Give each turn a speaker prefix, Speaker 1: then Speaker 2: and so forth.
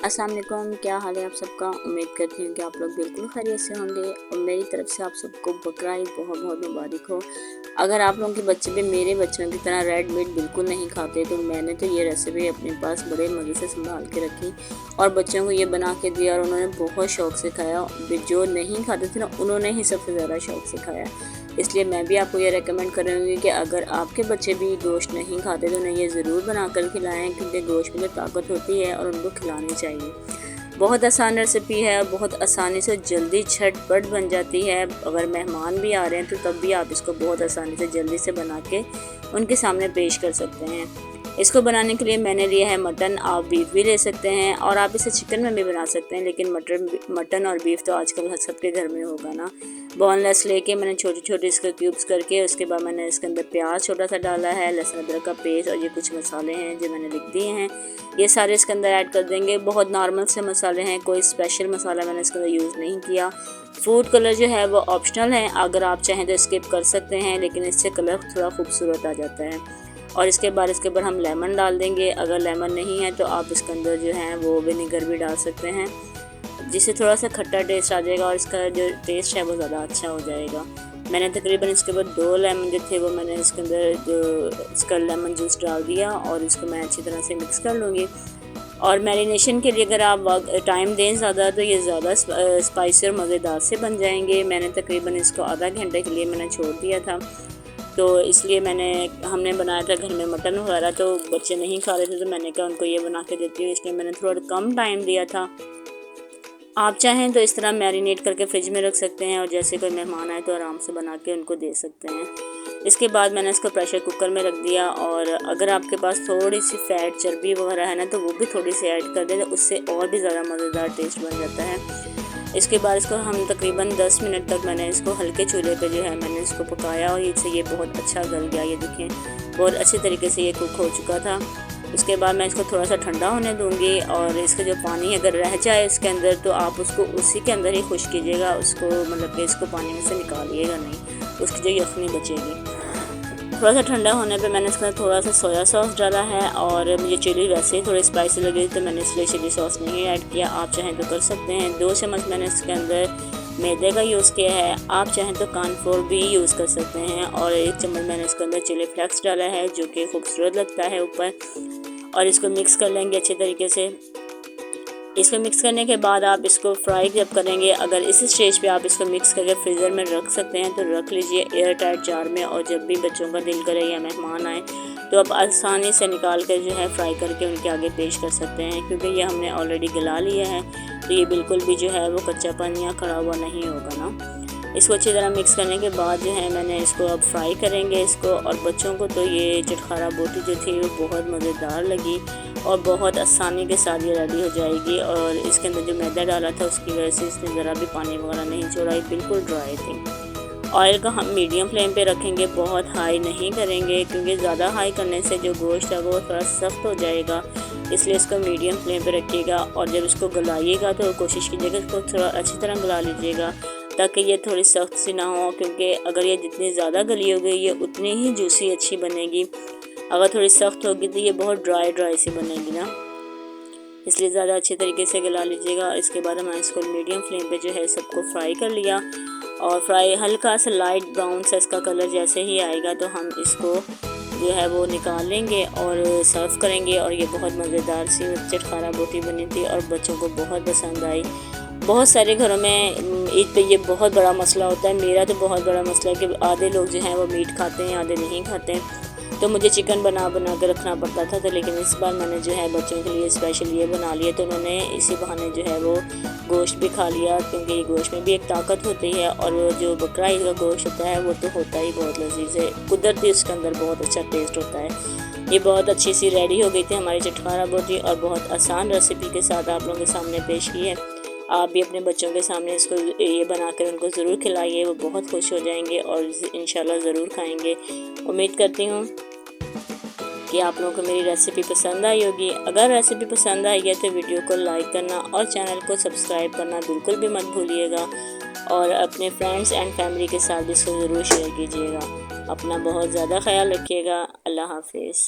Speaker 1: अस्सलाम वालेकुम, क्या हाल है आप सबका। उम्मीद करती हूँ कि आप लोग बिल्कुल खैरियत से होंगे और मेरी तरफ से आप सबको बकरा ईद बहुत बहुत मुबारक हो। अगर आप लोगों के बच्चे भी मेरे बच्चों की तरह रेड मीट बिल्कुल नहीं खाते तो मैंने तो ये रेसिपी अपने पास बड़े मज़े से संभाल के रखी और बच्चों को ये बना के दिया और उन्होंने बहुत शौक़ से खाया। जो नहीं खाते थे ना, उन्होंने ही सबसे ज़्यादा शौक़ से खाया। इसलिए मैं भी आपको ये रेकमेंड करूँगी कि अगर आपके बच्चे भी गोश्त नहीं खाते तो उन्हें ये ज़रूर बना कर खिलाएँ, क्योंकि गोश्त में ताकत होती है और उनको खिलानी चाहिए। बहुत आसान रेसिपी है और बहुत आसानी से जल्दी झटपट बन जाती है। अगर मेहमान भी आ रहे हैं तो तब भी आप इसको बहुत आसानी से जल्दी से बना के उनके सामने पेश कर सकते हैं। इसको बनाने के लिए मैंने लिया है मटन, आप बीफ भी ले सकते हैं और आप इसे चिकन में भी बना सकते हैं, लेकिन मटन और बीफ तो आजकल सबके घर में होगा ना। बोनलेस लेके मैंने छोटे छोटे इसके क्यूब्स करके, उसके बाद मैंने इसके अंदर प्याज छोटा सा डाला है, लहसुन अदरक का पेस्ट और ये कुछ मसाले हैं जो मैंने लिख दिए हैं, ये सारे इसके अंदर ऐड कर देंगे। बहुत नॉर्मल से मसाले हैं, कोई स्पेशल मसाला मैंने इसके अंदर यूज़ नहीं किया। फूड कलर जो है वो ऑप्शनल है, अगर आप चाहें तो स्किप कर सकते हैं, लेकिन इससे कलर थोड़ा खूबसूरत आ जाता है। और इसके ऊपर हम लेमन डाल देंगे। अगर लेमन नहीं है तो आप इसके अंदर जो है वो विनेगर भी डाल सकते हैं, जिससे थोड़ा सा खट्टा टेस्ट आ जाएगा और इसका जो टेस्ट है वो ज़्यादा अच्छा हो जाएगा। मैंने तकरीबन इसके ऊपर 2 लेमन जो थे वो मैंने इसके अंदर इसका लेमन जूस डाल दिया और इसको मैं अच्छी तरह से मिक्स कर लूँगी। और मैरिनेशन के लिए अगर आप टाइम दें ज़्यादा तो ये ज़्यादा स्पाइसी और मज़ेदार से बन जाएंगे। मैंने तकरीबन इसको आधा घंटे के लिए मैंने छोड़ दिया था, तो इसलिए हमने बनाया था घर में मटन वगैरह, तो बच्चे नहीं खा रहे थे तो मैंने कहा उनको ये बना के देती हूँ, इसलिए मैंने थोड़ा कम टाइम दिया था। आप चाहें तो इस तरह मैरिनेट करके फ्रिज में रख सकते हैं और जैसे कोई मेहमान आए तो आराम से बना के उनको दे सकते हैं। इसके बाद मैंने इसको प्रेशर कुकर में रख दिया और अगर आपके पास थोड़ी सी फैट चर्बी वगैरह है ना तो वो भी थोड़ी सी ऐड कर दें, तो उससे और भी ज़्यादा मज़ेदार टेस्ट बन जाता है। इसके बाद इसको हम तकरीबन 10 मिनट तक मैंने इसको हल्के चूल्हे पे जो है मैंने इसको पकाया और इससे ये बहुत अच्छा गल गया। ये देखें बहुत अच्छे तरीके से ये कुक हो चुका था। उसके बाद मैं इसको थोड़ा सा ठंडा होने दूंगी और इसका जो पानी अगर रह जाए इसके अंदर तो आप उसको उसी के अंदर ही खुश कीजिएगा, उसको मतलब कि इसको पानी में से निकालिएगा नहीं, उसकी जो यखनी बचेगी। थोड़ा सा ठंडा होने पे मैंने इसके अंदर थोड़ा सा सोया सॉस डाला है और मुझे चिली वैसे ही थोड़ी स्पाइसी लगी तो मैंने इसलिए चिली सॉस नहीं ऐड किया, आप चाहें तो कर सकते हैं। 2 चम्मच मैंने इसके अंदर मैदे का यूज़ किया है, आप चाहें तो कॉर्नफ्लोर भी यूज़ कर सकते हैं। और 1 चम्मच मैंने इसके अंदर चिली फ्लेक्स डाला है जो कि खूबसूरत लगता है ऊपर, और इसको मिक्स कर लेंगे अच्छे तरीके से। इसको मिक्स करने के बाद आप इसको फ्राई जब करेंगे, अगर इस स्टेज पे आप इसको मिक्स करके फ्रीज़र में रख सकते हैं तो रख लीजिए एयर टाइट जार में, और जब भी बच्चों का दिल करे या मेहमान आए तो आप आसानी से निकाल कर जो है फ्राई करके उनके आगे पेश कर सकते हैं, क्योंकि ये हमने ऑलरेडी गला लिया है तो ये बिल्कुल भी जो है वो कच्चापन या खड़ा हुआ नहीं होगा ना। इसको अच्छी तरह मिक्स करने के बाद जो है मैंने इसको अब फ्राई करेंगे इसको, और बच्चों को तो ये चटखारा बोटी जो थी वो बहुत मज़ेदार लगी और बहुत आसानी के साथ ये रेडी हो जाएगी। और इसके अंदर जो मैदा डाला था उसकी वजह से इसने ज़रा भी पानी वगैरह नहीं छोड़ा, ये बिल्कुल ड्राई थी। ऑयल का हम मीडियम फ्लेम पे रखेंगे, बहुत हाई नहीं करेंगे, क्योंकि ज़्यादा हाई करने से जो गोश्त है वो थोड़ा सख्त हो जाएगा, इसलिए इसको मीडियम फ्लेम पे रखिएगा। और जब इसको गलाइएगा तो कोशिश कीजिएगा इसको थोड़ा अच्छी तरह गला लीजिएगा ताकि ये थोड़ी सख्त सी ना हो, क्योंकि अगर ये जितनी ज़्यादा गली होगी ये उतनी ही जूसी अच्छी बनेगी। अगर थोड़ी सख्त होगी तो ये बहुत ड्राई सी बनेगी ना, इसलिए ज़्यादा अच्छे तरीके से गला लीजिएगा। इसके बाद मैंने इसको मीडियम फ्लेम पे जो है सबको फ्राई कर लिया और फ्राई हल्का सा लाइट ब्राउन सा इसका कलर जैसे ही आएगा तो हम इसको जो है वो निकाल लेंगे और सर्व करेंगे। और ये बहुत मज़ेदार सी चटखारा बोटी बनी थी और बच्चों को बहुत पसंद आई। बहुत सारे घरों में ईद पे ये बहुत बड़ा मसला होता है, मेरा तो बहुत बड़ा मसला है कि आधे लोग जो हैं वो मीट खाते हैं, आधे नहीं खाते हैं, तो मुझे चिकन बना के रखना पड़ता था। तो लेकिन इस बार मैंने जो है बच्चों के लिए स्पेशल ये बना लिया, तो उन्होंने इसी बहाने जो है वो गोश्त भी खा लिया, क्योंकि गोश्त में भी एक ताकत होती है और वो जो बकरा ईद का गोश्त होता है वो तो होता ही बहुत लजीज है, कुदरती उसके अंदर बहुत अच्छा टेस्ट होता है। ये बहुत अच्छी सी रेडी हो गई थी हमारी चटखारा बोटी और बहुत आसान रेसिपी के साथ आप लोगों के सामने पेश की है। आप भी अपने बच्चों के सामने इसको ये बनाकर उनको ज़रूर खिलाइए, वो बहुत खुश हो जाएंगे और इंशाल्लाह ज़रूर खाएंगे। उम्मीद करती हूँ कि आप लोगों को मेरी रेसिपी पसंद आई होगी। अगर रेसिपी पसंद आई है तो वीडियो को लाइक करना और चैनल को सब्सक्राइब करना बिल्कुल भी मत भूलिएगा, और अपने फ्रेंड्स एंड फैमिली के साथ इसको ज़रूर शेयर कीजिएगा। अपना बहुत ज़्यादा ख्याल रखिएगा। अल्लाह हाफिज़।